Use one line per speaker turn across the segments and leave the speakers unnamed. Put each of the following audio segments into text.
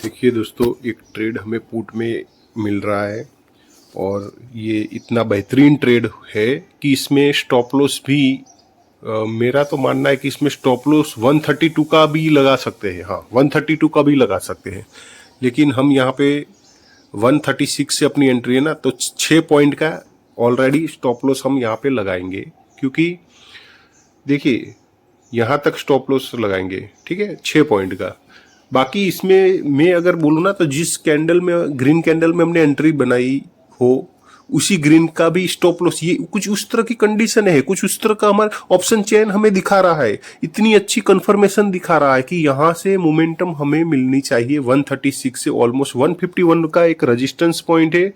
देखिए दोस्तों, एक ट्रेड हमें पुट में मिल रहा है और ये इतना बेहतरीन ट्रेड है कि इसमें स्टॉप लॉस भी मेरा तो मानना है कि इसमें स्टॉप लॉस 132 का भी लगा सकते हैं। हाँ, 132 का भी लगा सकते हैं, लेकिन हम यहाँ पे 136 से अपनी एंट्री है ना, तो 6 पॉइंट का ऑलरेडी स्टॉप लॉस हम यहाँ पे लगाएंगे, क्योंकि देखिए यहाँ तक स्टॉप लॉस लगाएंगे, ठीक है, 6 पॉइंट का। बाकी इसमें मैं अगर बोलूँ ना, तो जिस कैंडल में, ग्रीन कैंडल में हमने एंट्री बनाई हो, उसी ग्रीन का भी स्टॉप लॉस, ये कुछ उस तरह की कंडीशन है, कुछ उस तरह का हमारा ऑप्शन चेन हमें दिखा रहा है, इतनी अच्छी कंफर्मेशन दिखा रहा है कि यहाँ से मोमेंटम हमें मिलनी चाहिए। 136 से ऑलमोस्ट 151 का एक रेजिस्टेंस पॉइंट है,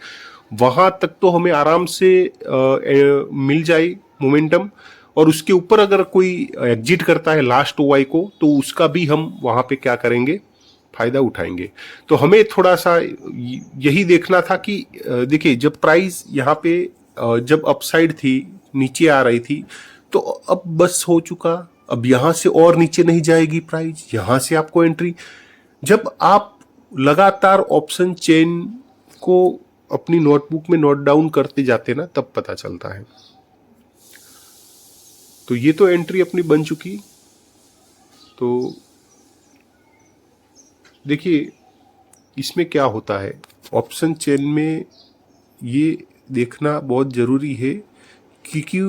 वहां तक तो हमें आराम से मिल जाए मोमेंटम। और उसके ऊपर अगर कोई एग्जिट करता है लास्ट ओवाई को, तो उसका भी हम वहां पे क्या करेंगे, फायदा उठाएंगे। तो हमें थोड़ा सा यही देखना था कि देखिए, जब प्राइस यहाँ पे जब अपसाइड थी, नीचे आ रही थी, तो अब बस हो चुका, अब यहां से और नीचे नहीं जाएगी प्राइस, यहां से आपको एंट्री। जब आप लगातार ऑप्शन चेन को अपनी नोटबुक में नोट डाउन करते जाते ना, तब पता चलता है। तो ये तो एंट्री अपनी बन चुकी। तो देखिए इसमें क्या होता है, ऑप्शन चेन में ये देखना बहुत ज़रूरी है, क्योंकि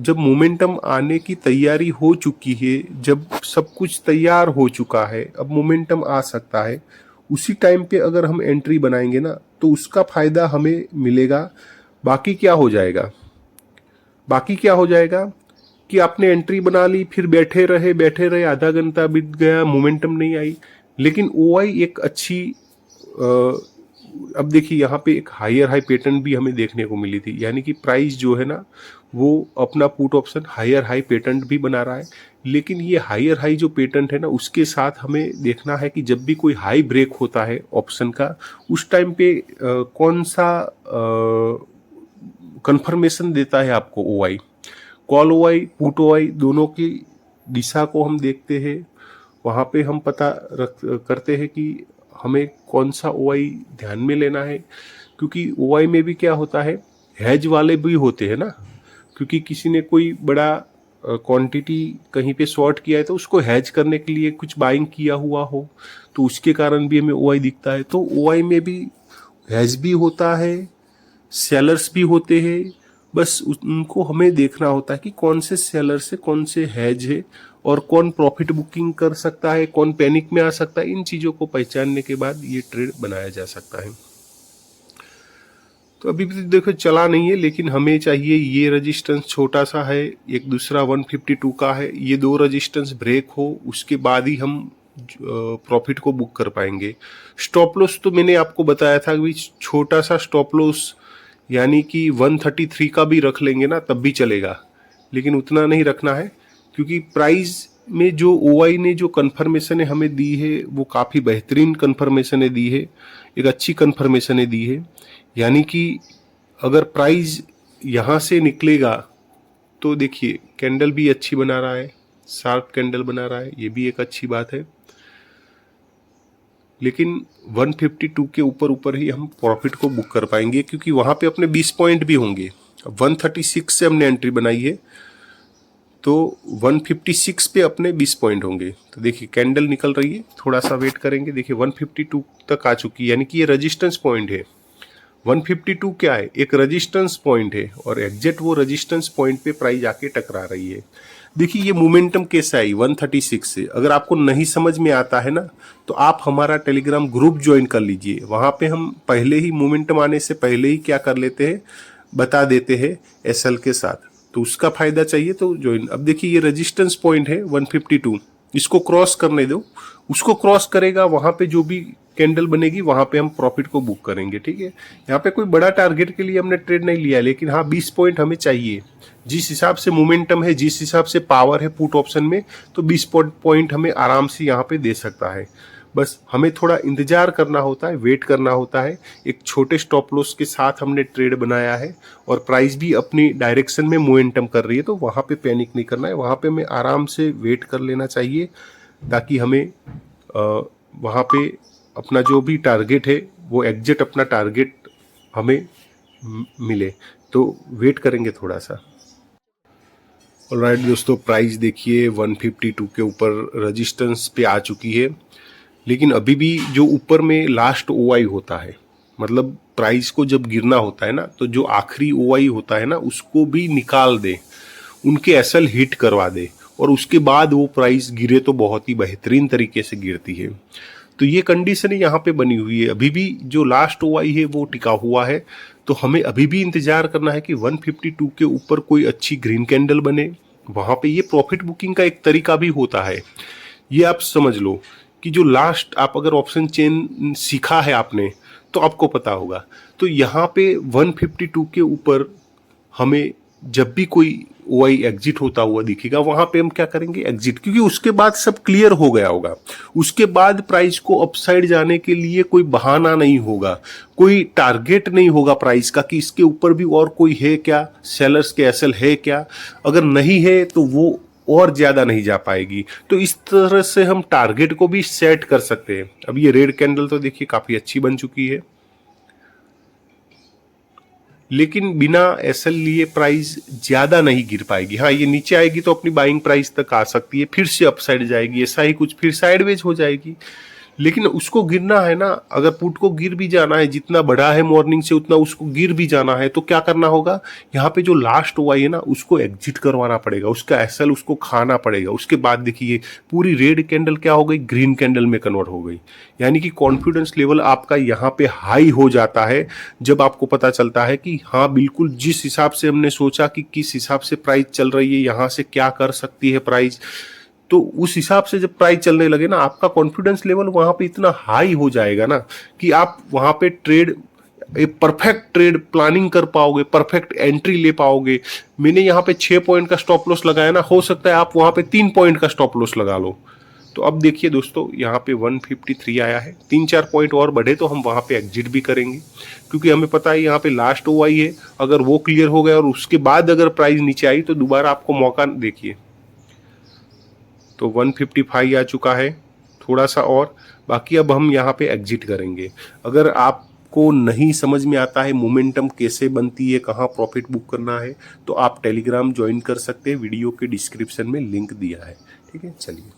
जब मोमेंटम आने की तैयारी हो चुकी है, जब सब कुछ तैयार हो चुका है, अब मोमेंटम आ सकता है, उसी टाइम पे अगर हम एंट्री बनाएंगे ना, तो उसका फ़ायदा हमें मिलेगा। बाकी क्या हो जाएगा, बाकी क्या हो जाएगा कि आपने एंट्री बना ली, फिर बैठे रहे, आधा घंटा बीत गया, मोमेंटम नहीं आई। लेकिन ओआई एक अच्छी अब देखिए यहाँ पे एक हायर हाई पैटर्न भी हमें देखने को मिली थी, यानी कि प्राइस जो है ना, वो अपना put option higher high pattern भी बना रहा है। लेकिन ये हायर हाई जो पैटर्न है ना, उसके साथ हमें देखना है कि जब भी कोई हाई ब्रेक होता है ऑप्शन का, उस टाइम पे कौन सा कंफर्मेशन देता है आपको OI. Call OI, put OI, दोनों की दिशा को हम देखते हैं। वहाँ पे हम पता करते हैं कि हमें कौन सा ओआई ध्यान में लेना है, क्योंकि ओआई में भी क्या होता है, हैज वाले भी होते हैं ना, क्योंकि किसी ने कोई बड़ा क्वांटिटी कहीं पे शॉर्ट किया है, तो उसको हैज करने के लिए कुछ बाइंग किया हुआ हो, तो उसके कारण भी हमें ओआई दिखता है। तो ओआई में भी हैज भी होता है, सेलर्स भी होते हैं, बस उनको हमें देखना होता है कि कौन से सेलर से कौन से हैज है, और कौन प्रॉफिट बुकिंग कर सकता है, कौन पैनिक में आ सकता है। इन चीज़ों को पहचानने के बाद ये ट्रेड बनाया जा सकता है। तो अभी भी देखो चला नहीं है, लेकिन हमें चाहिए, ये रेजिस्टेंस छोटा सा है, एक दूसरा 152 का है, ये दो रेजिस्टेंस ब्रेक हो, उसके बाद ही हम प्रॉफिट को बुक कर पाएंगे। स्टॉप लॉस तो मैंने आपको बताया था कि छोटा सा स्टॉप लॉस, यानी कि 133 का भी रख लेंगे ना, तब भी चलेगा, लेकिन उतना नहीं रखना है, क्योंकि प्राइस में जो ओआई ने जो कन्फर्मेशन हमें दी है, वो काफ़ी बेहतरीन कन्फर्मेशन दी है, एक अच्छी कन्फर्मेशन दी है। यानी कि अगर प्राइस यहाँ से निकलेगा, तो देखिए कैंडल भी अच्छी बना रहा है, शार्प कैंडल बना रहा है, ये भी एक अच्छी बात है। लेकिन 152 के ऊपर ही हम प्रॉफिट को बुक कर पाएंगे, क्योंकि वहाँ पे अपने 20 पॉइंट भी होंगे। 136 से हमने एंट्री बनाई है, तो 156 पे अपने 20 पॉइंट होंगे। तो देखिए कैंडल निकल रही है, थोड़ा सा वेट करेंगे। देखिए 152 तक आ चुकी है, यानी कि ये रेजिस्टेंस पॉइंट है। 152 क्या है, एक रेजिस्टेंस पॉइंट है, और एग्जैक्ट वो रेजिस्टेंस पॉइंट पे प्राइस आके टकरा रही है। देखिए ये मोमेंटम कैसा है 136 से। अगर आपको नहीं समझ में आता है ना, तो आप हमारा टेलीग्राम ग्रुप ज्वाइन कर लीजिए। वहाँ पे हम पहले ही मोमेंटम आने से पहले ही क्या कर लेते हैं, बता देते हैं एसएल के साथ। तो उसका फायदा चाहिए तो ज्वाइन। अब देखिए ये रेजिस्टेंस पॉइंट है 152, इसको क्रॉस करने दो, उसको क्रॉस करेगा, वहां पे जो भी कैंडल बनेगी वहां पे हम प्रॉफिट को बुक करेंगे। ठीक है, यहाँ पे कोई बड़ा टारगेट के लिए हमने ट्रेड नहीं लिया, लेकिन हाँ 20 पॉइंट हमें चाहिए। जिस हिसाब से मोमेंटम है, जिस हिसाब से पावर है पुट ऑप्शन में, तो 20 पॉइंट हमें आराम से यहाँ पे दे सकता है। बस हमें थोड़ा इंतजार करना होता है, वेट करना होता है। एक छोटे स्टॉप लॉस के साथ हमने ट्रेड बनाया है, और प्राइस भी अपनी डायरेक्शन में मोमेंटम कर रही है, तो वहाँ पे पैनिक नहीं करना है, वहाँ पे हमें आराम से वेट कर लेना चाहिए, ताकि हमें वहाँ पे अपना जो भी टारगेट है वो एग्जैक्ट अपना टारगेट हमें मिले, तो वेट करेंगे थोड़ा सा। ऑलराइट दोस्तों, प्राइस देखिए 152 के ऊपर रेजिस्टेंस पे आ चुकी है, लेकिन अभी भी जो ऊपर में लास्ट ओआई होता है, मतलब प्राइस को जब गिरना होता है ना, तो जो आखिरी ओआई होता है ना उसको भी निकाल दे, उनके एसएल हिट करवा दे, और उसके बाद वो प्राइस गिरे तो बहुत ही बेहतरीन तरीके से गिरती है। तो ये कंडीशन यहाँ पे बनी हुई है, अभी भी जो लास्ट ओआई है वो टिका हुआ है। तो हमें अभी भी इंतजार करना है कि 152 के ऊपर कोई अच्छी ग्रीन कैंडल बने, वहां पे ये प्रॉफिट बुकिंग का एक तरीका भी होता है। ये आप समझ लो कि जो लास्ट, आप अगर ऑप्शन चेन सीखा है आपने तो आपको पता होगा। तो यहाँ पे 152 के ऊपर हमें जब भी कोई ओआई एग्जिट होता हुआ दिखेगा, वहां पे हम क्या करेंगे, एग्जिट, क्योंकि उसके बाद सब क्लियर हो गया होगा। उसके बाद प्राइस को अपसाइड जाने के लिए कोई बहाना नहीं होगा, कोई टारगेट नहीं होगा प्राइस का कि इसके ऊपर भी और कोई है क्या, सेलर्स के एसएल है क्या। अगर नहीं है तो वो और ज्यादा नहीं जा पाएगी। तो इस तरह से हम टारगेट को भी सेट कर सकते हैं। अब ये रेड कैंडल तो देखिए काफी अच्छी बन चुकी है, लेकिन बिना एसएल लिए प्राइस ज्यादा नहीं गिर पाएगी। हाँ, ये नीचे आएगी तो अपनी बाइंग प्राइस तक आ सकती है, फिर से अपसाइड जाएगी, ऐसा ही कुछ, फिर साइडवेज हो जाएगी। लेकिन उसको गिरना है ना, अगर पुट को गिर भी जाना है, जितना बढ़ा है मॉर्निंग से उतना उसको गिर भी जाना है, तो क्या करना होगा, यहाँ पे जो लास्ट ओआई है ना उसको एग्जिट करवाना पड़ेगा, उसका एसएल उसको खाना पड़ेगा। उसके बाद देखिए पूरी रेड कैंडल क्या हो गई, ग्रीन कैंडल में कन्वर्ट हो गई। यानी कि कॉन्फिडेंस लेवल आपका यहाँ पे हाई हो जाता है जब आपको पता चलता है कि हाँ बिल्कुल जिस हिसाब से हमने सोचा कि किस हिसाब से प्राइस चल रही है, यहाँ से क्या कर सकती है प्राइस, तो उस हिसाब से जब प्राइस चलने लगे ना, आपका कॉन्फिडेंस लेवल वहां पे इतना हाई हो जाएगा ना कि आप वहां पे ट्रेड, एक परफेक्ट ट्रेड प्लानिंग कर पाओगे, परफेक्ट एंट्री ले पाओगे। मैंने यहाँ पे 6 पॉइंट का स्टॉप लॉस लगाया ना, हो सकता है आप वहां पे 3 पॉइंट का स्टॉप लॉस लगा लो। तो अब देखिए दोस्तों, यहाँ पे 153 आया है, 3-4 पॉइंट और बढ़े तो हम वहां पे एग्जिट भी करेंगे, क्योंकि हमें पता है यहाँ पे लास्ट ओआई है। अगर वो क्लियर हो गया और उसके बाद अगर प्राइस नीचे आई तो दोबारा आपको मौका, देखिए तो 155 आ चुका है, थोड़ा सा और बाकी, अब हम यहाँ पे एग्जिट करेंगे। अगर आपको नहीं समझ में आता है मोमेंटम कैसे बनती है, कहाँ प्रॉफिट बुक करना है, तो आप टेलीग्राम ज्वाइन कर सकते हैं, वीडियो के डिस्क्रिप्शन में लिंक दिया है। ठीक है, चलिए।